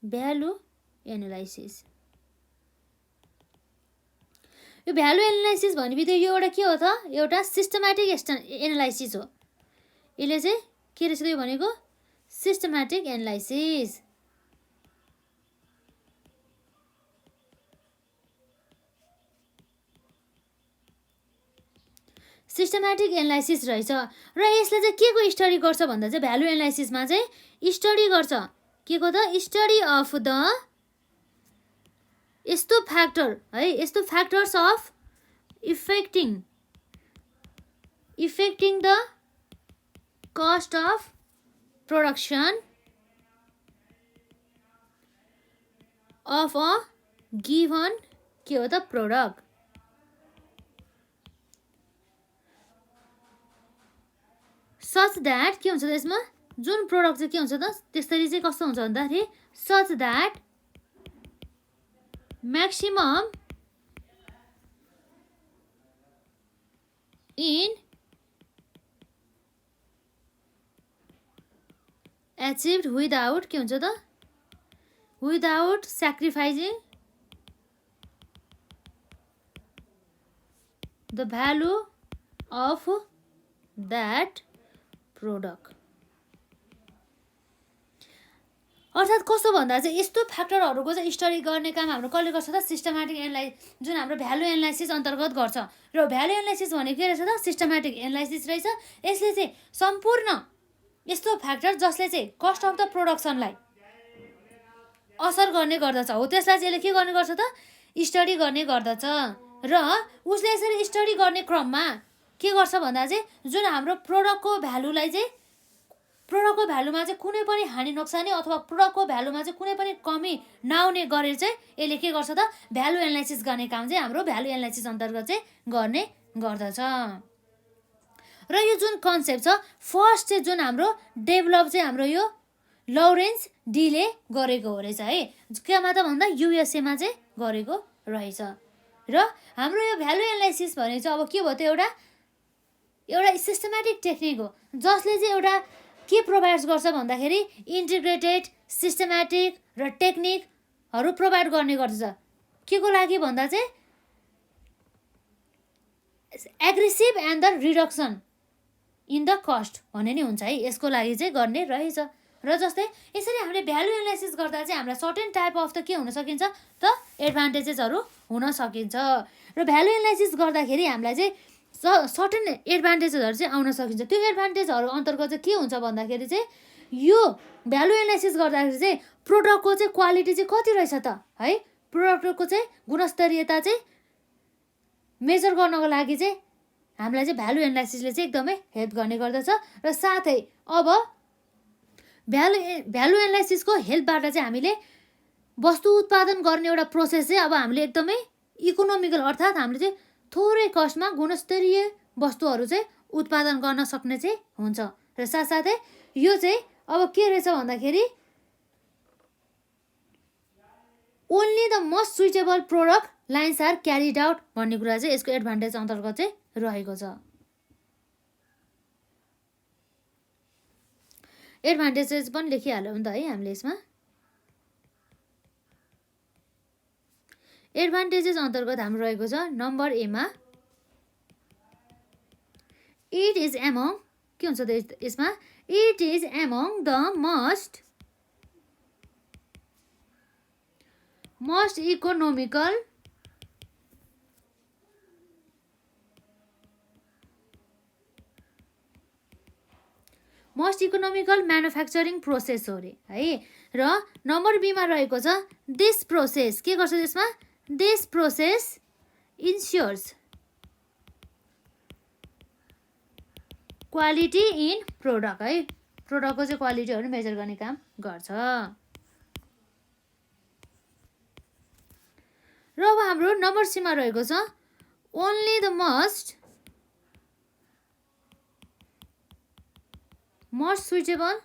भ्यालु एनालाइसिस। यो भ्यालु एनालाइसिस भन्ने बित्तिकै यो एउटा के हो त, एउटा सिस्टमेटिक एनालाइसिस हो। यसले चाहिँ के रहेछ त यो भनेको सिस्टमेटिक एनालाइसिस। सिस्टमेटिक एनालाइसिस रहेछ र यसले चाहिँ के को स्टडी गर्छ भन्दा चाहिँ भ्यालु एनालाइसिसमा चाहिँ स्टडी गर्छ के को त, स्टडी अफ द यस्तो फ्याक्टर है, यस्तो factors of effecting the cost of production of a given के हो त प्रोडक्ट। सच द्याट के हुन्छ त यसमा जुन प्रोडक्ट चाहिँ के हुन्छ त त्यसरी चाहिँ कस्तो हुन्छ भन्दाखेरि such that maximum in achieved without के हुन्छ त without sacrificing the value of that product। अर्थात् कस्तो भन्दा चाहिँ यस्तो फ्याक्टरहरूको चाहिँ स्टडी गर्ने काम हाम्रो कसले गर्छ त सिस्टमेटिक जुन हाम्रो भ्यालु एनालाइसिस अन्तर्गत गर्छ। र भ्यालु एनालाइसिस भनेको के रहेछ त सिस्टमेटिक एनालाइसिस रहेछ। यसले चाहिँ सम्पूर्ण यस्तो फ्याक्टर जसले चाहिँ कस्ट अफ द प्रोडक्सनलाई असर गर्ने गर्दछ हो त्यसलाई चाहिँ यसले के गर्ने गर्छ त स्टडी गर्ने गर्दछ। र उसले यसरी स्टडी गर्ने क्रममा के गर्छ भन्दा चाहिँ जुन हाम्रो प्रोडक्टको भ्यालुलाई चाहिँ प्रोडक्टको भ्यालुमा चाहिँ कुनै पनि हानि नोक्सानी अथवा प्रोडक्टको भ्यालुमा चाहिँ कुनै पनि कमी नआउने गरेर चाहिँ यसले के गर्छ त भ्यालु एनालाइसिस गर्ने काम चाहिँ हाम्रो भ्यालु एनालाइसिस अन्तर्गत चाहिँ गर्ने गर्दछ। र यो जुन कन्सेप्ट छ फर्स्ट चाहिँ जुन हाम्रो डेभलप चाहिँ हाम्रो यो लरेन्स डीले गरेको हो रहेछ है। केमा त भन्दा युएसएमा चाहिँ गरेको रहेछ। र हाम्रो यो भ्यालु एनालाइसिस भनेको चाहिँ अब के भयो त एउटा सिस्टमेटिक टेक्निक हो जसले चाहिँ एउटा के प्रोभाइड गर्छ भन्दाखेरि इन्टिग्रेटेड सिस्टमेटिक र टेक्निकहरू प्रोभाइड गर्ने गर्दछ। के को लागि भन्दा चाहिँ aggressive and the reduction in the cost भन्ने नै हुन्छ है, यसको लागि चाहिँ गर्ने रहेछ। र जस्तै यसरी हामीले भ्यालु एनालाइसिस गर्दा चाहिँ हामीलाई सर्टेन टाइप अफ त के हुन सकिन्छ त एडभान्टेजेसहरू हुन सकिन्छ। र भ्यालु एनालाइसिस गर्दाखेरि हामीलाई चाहिँ सर्टेन एडभान्टेजेसहरू चाहिँ आउन सकिन्छ। त्यो एडभान्टेजहरू अन्तर्गत चाहिँ के हुन्छ भन्दाखेरि चाहिँ यो भ्यालु एनालाइसिस गर्दाखेरि चाहिँ प्रोडक्टको चाहिँ क्वालिटी चाहिँ कति रहेछ त है, प्रोडक्टको चाहिँ गुणस्तरीयता चाहिँ मेजर गर्नको लागि चाहिँ हामीलाई चाहिँ भ्यालु एनालाइसिसले चाहिँ एकदमै हेल्प गर्ने गर्दछ। र साथै अब भ्यालु एनालाइसिसको हेल्पबाट चाहिँ हामीले वस्तु उत्पादन गर्ने एउटा प्रोसेस चाहिँ अब हामीले एकदमै इकोनोमिकल अर्थात् हामीले चाहिँ थोरै कस्टमा गुणस्तरीय वस्तुहरू चाहिँ उत्पादन गर्न सक्ने चाहिँ हुन्छ। र साथसाथै यो चाहिँ अब के रहेछ भन्दाखेरि only the most suitable product lines are carried out भन्ने कुरा चाहिँ यसको एडभान्टेज अन्तर्गत चाहिँ रहेको छ। एडभान्टेजेस पनि लेखिहाल्यौँ नि त है हामीले यसमा। एडभान्टेजेस अन्तर्गत हाम्रो रहेको छ नम्बर एमा इट इज एमङ, के हुन्छ त यसमा, it is among the most economical manufacturing process हो अरे है। र नम्बर बीमा रहेको छ दिस प्रोसेस, के गर्छ त्यसमा, this process ensures quality in product है, प्रोडक्टको चाहिँ क्वालिटीहरू मेजर गर्ने काम गर्छ। र अब हाम्रो नम्बर सीमा रहेको छ only the most suitable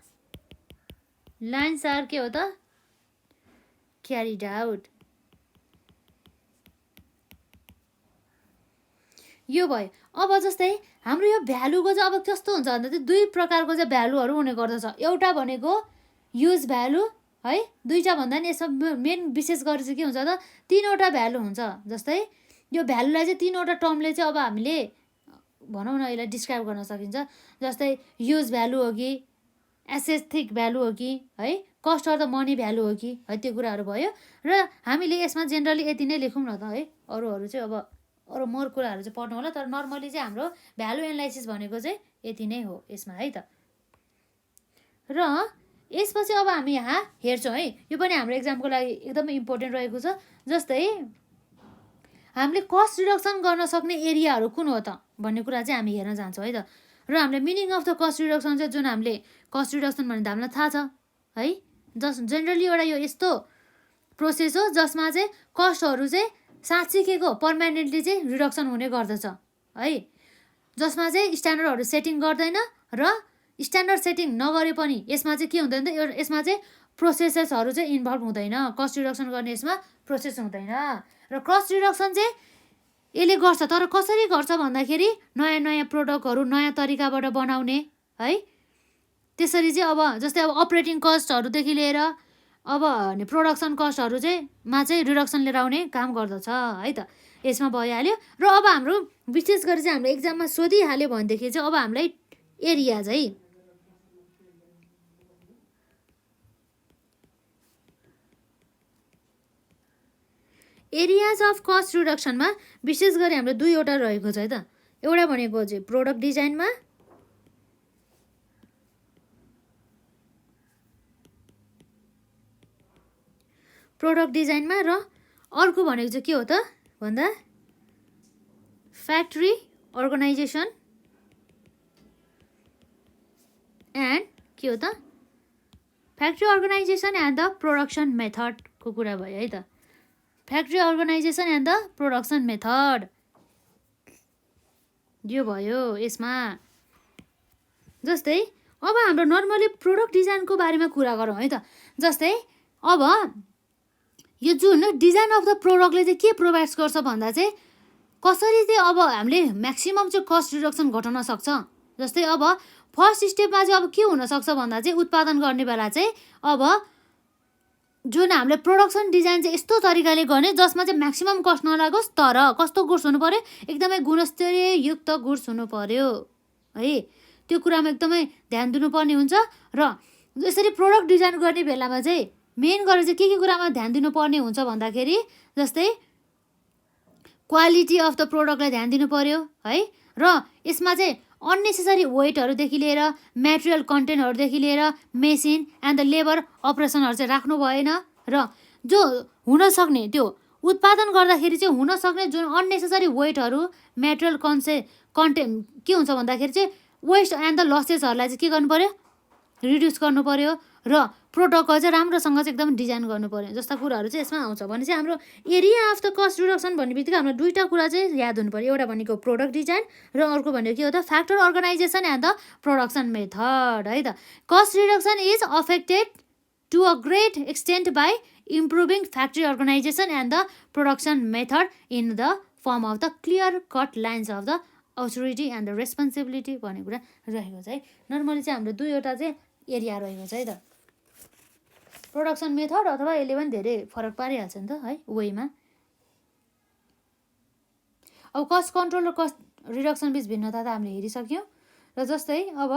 lines are, के हो त, क्यारिड आउट। यो भयो। अब जस्तै हाम्रो यो भ्यालुको चाहिँ अब कस्तो हुन्छ भन्दा चाहिँ दुई प्रकारको चाहिँ भ्यालुहरू हुने गर्दछ। एउटा भनेको युज भ्यालु है, दुईवटा भन्दा नि यसमा मेन विशेष गरी चाहिँ के हुन्छ त, तीनवटा भ्यालु हुन्छ। जस्तै यो भ्यालुलाई चाहिँ तीनवटा टर्मले चाहिँ अब हामीले भनौँ न यसलाई डिस्क्राइब गर्न सकिन्छ। जस्तै युज भ्यालु हो कि, एसेथिक भ्यालु हो कि है, cost of the money value हो कि है, त्यो कुराहरू भयो। र हामीले यसमा जेनरली यति नै लेखौँ न त है, अरूहरू चाहिँ अब अरू मोर कुराहरू चाहिँ पढ्नु होला, तर नर्मली चाहिँ हाम्रो भ्यालु एनालाइसिस भनेको चाहिँ यति नै हो यसमा है त। र यसपछि अब हामी यहाँ हेर्छौँ है, यो पनि हाम्रो एक्जामको लागि एकदमै इम्पोर्टेन्ट रहेको छ। जस्तै हामीले कस्ट रिडक्सन गर्न सक्ने एरियाहरू कुन हो त भन्ने कुरा चाहिँ हामी हेर्न जान्छौँ है त। र हामीले meaning of the cost reduction चाहिँ जुन हामीले कस्ट रिडक्सन भन्ने त हामीलाई थाहा छ है, जेनरली एउटा यो यस्तो प्रोसेस हो जसमा चाहिँ कस्टहरू चाहिँ साँच्चीको पर्मानेन्टली चाहिँ रिडक्सन हुने गर्दछ है, जसमा चाहिँ स्ट्यान्डर्डहरू सेटिङ गर्दैन। र स्ट्यान्डर्ड सेटिङ नगरे पनि यसमा चाहिँ के हुँदैन त, यसमा चाहिँ प्रोसेसेसहरू चाहिँ इन्भल्भ हुँदैन, कस्ट रिडक्सन गर्ने यसमा प्रोसेस हुँदैन। र कस्ट रिडक्सन चाहिँ यसले गर्छ, तर कसरी गर्छ भन्दाखेरि नयाँ नयाँ प्रोडक्टहरू नयाँ तरिकाबाट बनाउने है, त्यसरी चाहिँ अब जस्तै अब अपरेटिङ कस्टहरूदेखि लिएर अब प्रोडक्सन कस्टहरू चाहिँ मा चाहिँ रिडक्सन लिएर आउने काम गर्दछ है त, यसमा भइहाल्यो। र अब हाम्रो विशेष गरी चाहिँ हाम्रो एक्जाममा सोधिहाल्यो भनेदेखि चाहिँ अब हामीलाई एरिया चाहिँ एरियाज अफ कस्ट रिडक्सनमा विशेष गरी हाम्रो दुईवटा रहेको छ है त। एउटा भनेको चाहिँ प्रोडक्ट डिजाइनमा, र अर्को भनेको चाहिँ के हो त भन्दा फ्याक्ट्री अर्गनाइजेसन एन्ड के हो त, factory organisation and the production मेथडको कुरा भयो है त। Factory organisation and the production method यो भयो यसमा। जस्तै अब हाम्रो नर्मली प्रोडक्ट डिजाइनको बारेमा कुरा गरौँ है त। जस्तै अब यो जुन डिजाइन अफ द प्रोडक्टले चाहिँ के प्रोभाइड्स गर्छ भन्दा चाहिँ कसरी चाहिँ अब हामीले म्याक्सिमम चाहिँ कस्ट रिडक्सन घटाउन सक्छ। जस्तै अब फर्स्ट स्टेपमा चाहिँ अब के हुनसक्छ भन्दा चाहिँ उत्पादन गर्ने बेला चाहिँ अब जुन हामीले प्रोडक्सन डिजाइन चाहिँ यस्तो तरिकाले गर्ने जसमा चाहिँ म्याक्सिमम कस्ट नलागोस्, तर कस्तो गुड्स हुनु पऱ्यो, एकदमै गुणस्तरीय युक्त गुड्स हुनु पऱ्यो है, त्यो कुरामा एकदमै ध्यान दिनुपर्ने हुन्छ। र यसरी प्रोडक्ट डिजाइन गर्ने बेलामा चाहिँ मेन गरेर चाहिँ के कुरामा ध्यान दिनुपर्ने हुन्छ भन्दाखेरि जस्तै क्वालिटी अफ द प्रोडक्टलाई ध्यान दिनु पऱ्यो है, र यसमा चाहिँ अननेसेसरी वेटहरूदेखि लिएर मेटेरियल कन्टेन्टहरूदेखि लिएर मेसिन एन्ड द लेबर अपरेसनहरू चाहिँ राख्नु भएन। र जो हुनसक्ने त्यो उत्पादन गर्दाखेरि चाहिँ हुनसक्ने जुन अननेसेसरी वेटहरू मेटेरियल कन्टेन्ट के हुन्छ भन्दाखेरि चाहिँ वेस्ट एन्ड द लसेसहरूलाई चाहिँ के गर्नु पऱ्यो, रिड्युस गर्नु पऱ्यो। र प्रोडक्टको चाहिँ राम्रोसँग चाहिँ एकदम डिजाइन गर्नु पऱ्यो, जस्ता कुराहरू चाहिँ यसमा आउँछ। भने चाहिँ हाम्रो area of the cost reduction भन्ने बित्तिकै हाम्रो दुईवटा कुरा चाहिँ याद हुनु पऱ्यो। एउटा भनेको प्रोडक्ट डिजाइन र अर्को भनेको के हो त, factor organisation and the production method है त। Cost reduction is affected to a great extent by improving factory organisation and the production method in the firm of the clear cut lines of the authority and the responsibility भन्ने कुरा रहेको छ है। Normally चाहिँ हाम्रो दुईवटा चाहिँ area रहेको छ है त। प्रोडक्सन मेथड अथवा यसले पनि धेरै फरक पारिहाल्छ नि त है वेमा। अब कस्ट कन्ट्रोल र कस्ट रिडक्सन बिच भिन्नता त हामीले हेरिसक्यौँ। र जस्तै अब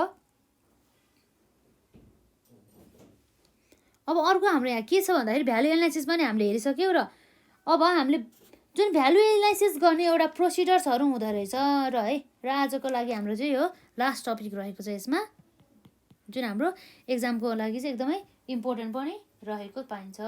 अर्को हाम्रो यहाँ के छ भन्दाखेरि भ्यालु एनालाइसिस पनि हामीले हेरिसक्यौँ। र अब हामीले जुन भ्यालु एनालाइसिस गर्ने एउटा प्रोसिडर्सहरू हुँदो रहेछ र है। र आजको लागि हाम्रो चाहिँ यो लास्ट टपिक रहेको छ यसमा, जुन हाम्रो एक्जामको लागि चाहिँ एकदमै इम्पोर्टेन्ट पनि रहेको पाइन्छ।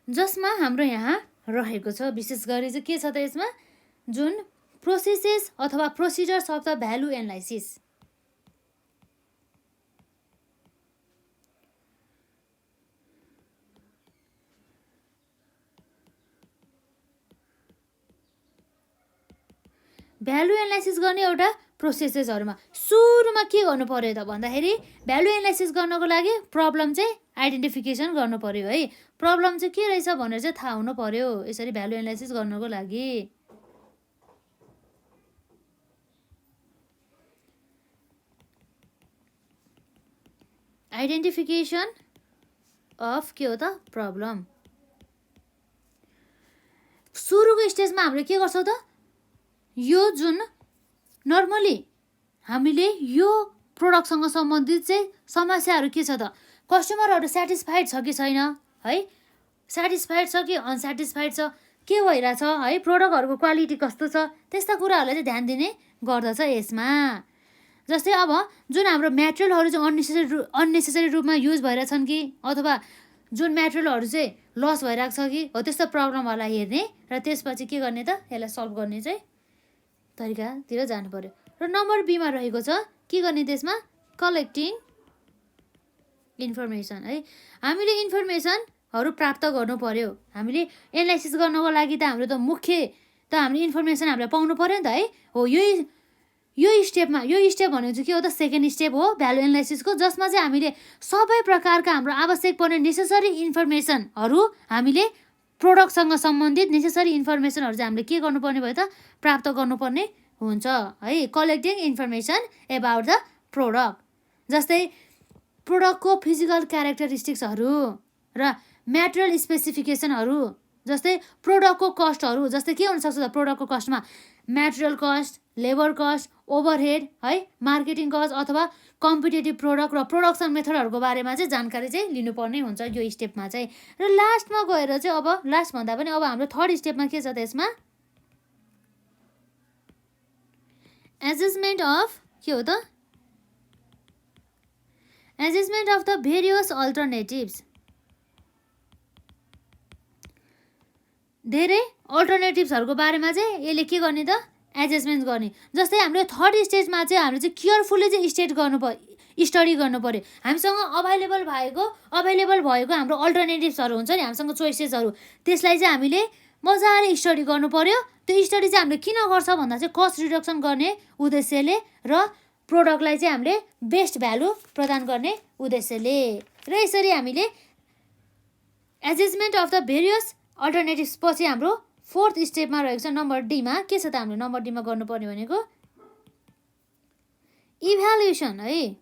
जसमा हाम्रो यहाँ रहेको छ विशेष गरी चाहिँ के छ त यसमा, जुन प्रोसेसेस अथवा procedures of the value analysis. Value analysis गर्ने एउटा प्रोसेसेसहरूमा सुरुमा के गर्नु पर्यो त भन्दाखेरि भ्यालु एनालाइसिस गर्नको लागि प्रब्लम चाहिँ आइडेन्टिफिकेसन गर्नु पर्यो है। प्रब्लम चाहिँ के रहेछ भनेर चाहिँ थाहा हुनु पर्यो यसरी भ्यालु एनालाइसिस गर्नको लागि। आइडेन्टिफिकेसन अफ के हो त प्रब्लम। सुरुको स्टेजमा हामीले के गर्छौँ त, यो जुन नर्मली हामीले यो प्रोडक्टसँग सम्बन्धित चाहिँ समस्याहरू के छ त, कस्टमरहरू स्याटिस्फाइड छ कि छैन है, स्याटिस्फाइड छ कि अनस्याटिस्फाइड छ, के भइरहेछ है, प्रोडक्टहरूको क्वालिटी कस्तो छ, त्यस्ता कुराहरूलाई चाहिँ ध्यान दिने गर्दछ यसमा। जस्तै अब जुन हाम्रो मेटेरियलहरू चाहिँ अननेसेसरी रूपमा युज भइरहेछन् कि अथवा जुन मेटेरियलहरू चाहिँ लस भइरहेको छ कि हो, त्यस्तो प्रब्लमहरूलाई हेर्ने र त्यसपछि के गर्ने त, यसलाई सल्भ गर्ने चाहिँ तरिकातिर जानु पर्यो। र नम्बर बीमा रहेको छ के गर्ने त्यसमा, कलेक्टिङ इन्फर्मेसन है। हामीले इन्फर्मेसनहरू प्राप्त गर्नु पर्यो। हामीले एनालाइसिस गर्नको लागि त हाम्रो त मुख्य त हामीले इन्फर्मेसन हामीले पाउनु पर्यो नि त है। हो यो स्टेपमा, यो स्टेप भनेको चाहिँ के हो त, सेकेन्ड स्टेप हो भ्यालु एनालाइसिसको, जसमा चाहिँ हामीले सबै प्रकारका हाम्रो आवश्यक पर्ने नेसेसरी इन्फर्मेसनहरू हामीले प्रोडक्टसँग सम्बन्धित नेसेसरी इन्फर्मेसनहरू चाहिँ हामीले के गर्नुपर्ने भयो त, प्राप्त गर्नुपर्ने हुन्छ है। Collecting information about the product, जस्तै प्रोडक्टको फिजिकल क्यारेक्टरिस्टिक्सहरू र मेटेरियल स्पेसिफिकेसनहरू, जस्तै प्रोडक्टको कस्टहरू, जस्तै के हुनसक्छ त प्रोडक्टको कस्टमा material cost, labour cost, overhead है, मार्केटिङ कस्ट अथवा कम्पिटेटिभ प्रोडक्ट र प्रोडक्सन मेथडहरूको बारेमा चाहिँ जानकारी चाहिँ लिनुपर्ने हुन्छ यो स्टेपमा चाहिँ। र लास्टमा गएर चाहिँ अब लास्ट भन्दा पनि अब हाम्रो थर्ड स्टेपमा के छ त, यसमा एजेसमेन्ट अफ के हो त, एजेसमेन्ट अफ द भेरियस अल्टरनेटिभ्स। धेरै अल्टरनेटिभ्सहरूको बारेमा चाहिँ यसले के गर्ने त, एडजस्टमेन्ट गर्ने। जस्तै हाम्रो थर्ड स्टेजमा चाहिँ हामीले चाहिँ केयरफुल्ली चाहिँ स्टडी गर्नु पर्यो। हामीसँग अभाइलेबल भएको हाम्रो अल्टरनेटिभ्सहरू हुन्छ नि, हामीसँग चोइसेसहरू, त्यसलाई चाहिँ हामीले मजाले स्टडी गर्नु पर्यो। त्यो स्टडी चाहिँ हामीले किन गर्छ भन्दा चाहिँ कस्ट रिडक्सन गर्ने उद्देश्यले र प्रोडक्टलाई चाहिँ हामीले बेस्ट भ्यालु प्रदान गर्ने उद्देश्यले। र यसरी हामीले adjustment of the various alternatives पछि हाम्रो फोर्थ स्टेपमा रहेको छ नम्बर डीमा। के छ त हामीले नम्बर डीमा गर्नुपर्ने भनेको इभ्यालुएसन है,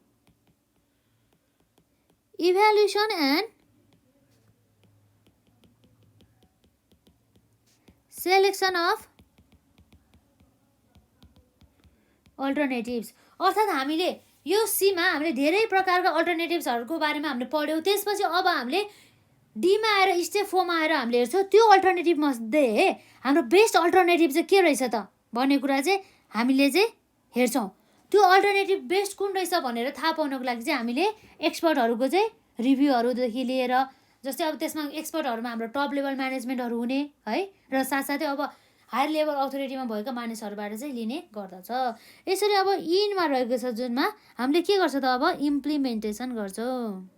evaluation and selection of alternatives. अर्थात् हामीले यो सीमा हामीले धेरै प्रकारका अल्टरनेटिभ्सहरूको बारेमा हामीले पढ्यौँ। त्यसपछि अब हामीले डीमा आएर स्टेप 4मा आएर हामीले हेर्छौँ त्यो अल्टरनेटिभ मध्ये हाम्रो बेस्ट अल्टरनेटिभ चाहिँ के रहेछ त भन्ने कुरा चाहिँ हामीले चाहिँ हेर्छौँ। त्यो अल्टरनेटिभ बेस्ट कुन रहेछ भनेर थाहा पाउनको लागि चाहिँ हामीले एक्सपर्टहरूको चाहिँ रिभ्यूहरूदेखि लिएर, जस्तै अब त्यसमा एक्सपर्टहरूमा हाम्रो टप लेभल म्यानेजमेन्टहरू हुने है, र साथसाथै अब हायर लेभल अथोरिटीमा भएका मानिसहरूबाट चाहिँ लिने गर्दछ। यसरी अब इनमा रहेको छ जुनमा हामीले के गर्छ त, अब इम्प्लिमेन्टेसन गर्छौँ।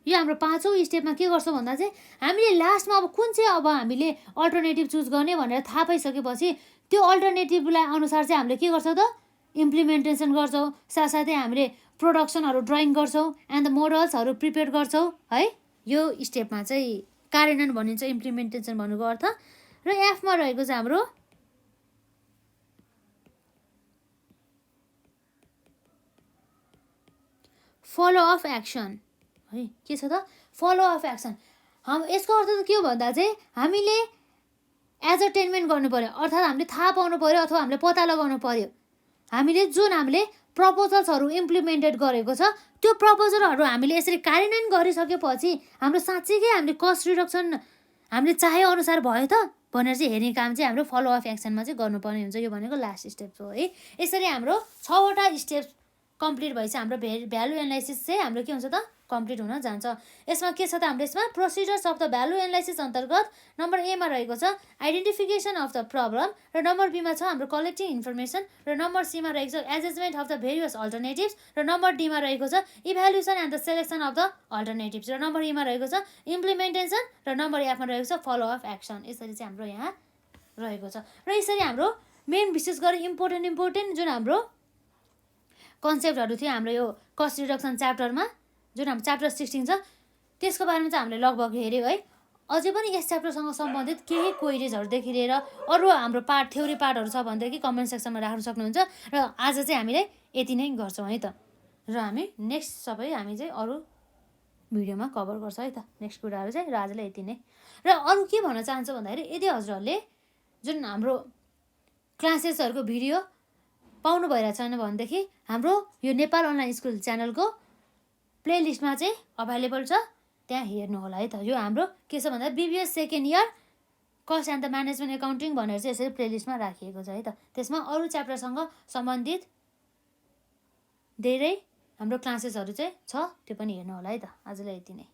यो हाम्रो पाँचौँ स्टेपमा के गर्छौँ भन्दा चाहिँ हामीले लास्टमा अब कुन चाहिँ अब हामीले अल्टरनेटिभ चुज गर्ने भनेर थाहा पाइसकेपछि त्यो अल्टरनेटिभलाई अनुसार चाहिँ हामीले के गर्छौँ त, इम्प्लिमेन्टेसन गर्छौँ। साथसाथै हामीले प्रोडक्सनहरू ड्रइङ गर्छौँ एन्ड द मोडल्सहरू प्रिपेयर गर्छौँ है। यो स्टेपमा चाहिँ कार्यान्वयन भनिन्छ, इम्प्लिमेन्टेसन भन्नुको अर्थ। र एफमा रहेको चाहिँ हाम्रो फलो अफ एक्सन है। के छ त? Follow of action. यसको अर्थ त के हो भन्दा चाहिँ हामीले एजरटेनमेन्ट गर्नु पर्यो, अर्थात् हामीले थाहा पाउनु पर्यो अथवा हामीले पत्ता लगाउनु पर्यो हामीले हामीले प्रपोजल्सहरू इम्प्लिमेन्टेड गरेको छ त्यो प्रपोजलहरू हामीले यसरी कार्यान्वयन गरिसकेपछि हाम्रो साँच्चीकै हामीले कस्ट रिडक्सन हामीले चाहे अनुसार भयो त भनेर चाहिँ हेर्ने काम चाहिँ हाम्रो फलो अफ एक्सनमा चाहिँ गर्नुपर्ने हुन्छ। यो भनेको लास्ट स्टेप हो है। यसरी हाम्रो 6वटा स्टेप कम्प्लिट भएपछि हाम्रो भ्यालु एनालाइसिस चाहिँ हाम्रो के हुन्छ त? कम्प्लिट हुन जान्छ। यसमा के छ त? हाम्रो यसमा procedures of the value analysis अन्तर्गत नम्बर एमा रहेको छ आइडेन्टिफिकेसन अफ द प्रब्लम, र नम्बर बीमा छ हाम्रो कलेक्टिङ इन्फर्मेसन, र नम्बर सीमा रहेको छ एजेजमेन्ट अफ द भेरियस अल्टरनेटिभ्स, र नम्बर डीमा रहेको छ evaluation and the selection of the alternatives, र नम्बर ईमा रहेको छ इम्प्लिमेन्टेसन, र नम्बर एफमा रहेको छ फलो अफ एक्सन। यसरी चाहिँ हाम्रो यहाँ रहेको छ। र यसरी हाम्रो मेन विशेष गरी इम्पोर्टेन्ट जुन हाम्रो कन्सेप्टहरू थियो हाम्रो यो कस्ट रिडक्सन च्याप्टरमा, जुन हाम्रो च्याप्टर 16 छ त्यसको बारेमा चाहिँ हामीले लगभग हेऱ्यौँ है। अझै पनि यस च्याप्टरसँग सम्बन्धित केही क्वेरिजहरूदेखि लिएर अरू हाम्रो थ्योरी पार्टहरू छ भनेदेखि कमेन्ट सेक्सनमा राख्न सक्नुहुन्छ। र आज चाहिँ हामीले यति नै गर्छौँ है त। र हामी नेक्स्ट सबै हामी चाहिँ अरू भिडियोमा कभर गर्छ है त नेक्स्ट कुराहरू चाहिँ। र आजलाई यति नै। र अरू के भन्न चाहन्छु भन्दाखेरि यदि हजुरहरूले जुन हाम्रो क्लासेसहरूको भिडियो पाउनु भइरहेको छैन भनेदेखि हाम्रो यो नेपाल अनलाइन स्कुल च्यानलको प्लेलिस्टमा चाहिँ अभाइलेबल छ, त्यहाँ हेर्नु होला है त। यो हाम्रो के छ भन्दा BBS second year cost and the management accounting भनेर चाहिँ यसरी प्लेलिस्टमा राखिएको छ है त। त्यसमा अरू च्याप्टरसँग सम्बन्धित धेरै हाम्रो क्लासेसहरू चाहिँ छ, त्यो पनि हेर्नु होला है त। आजलाई यति नै।